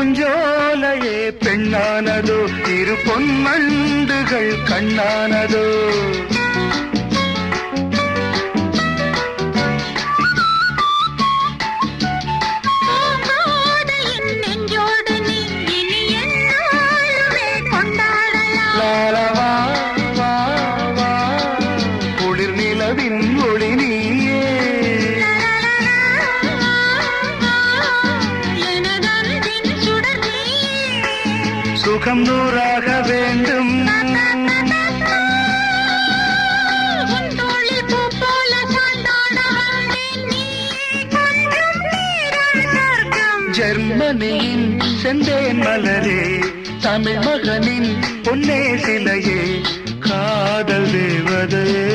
பூஞ்சோலையே பெண்ணானதோ இரு பொன்மண்டுகள் கண்ணானதோ சுகம் நூறாக வேண்டும் ஜெர்மனியின் செந்தேன் மலரே தமிழ் மகனின் பொன்னே சிலையே காதல் தேவதையே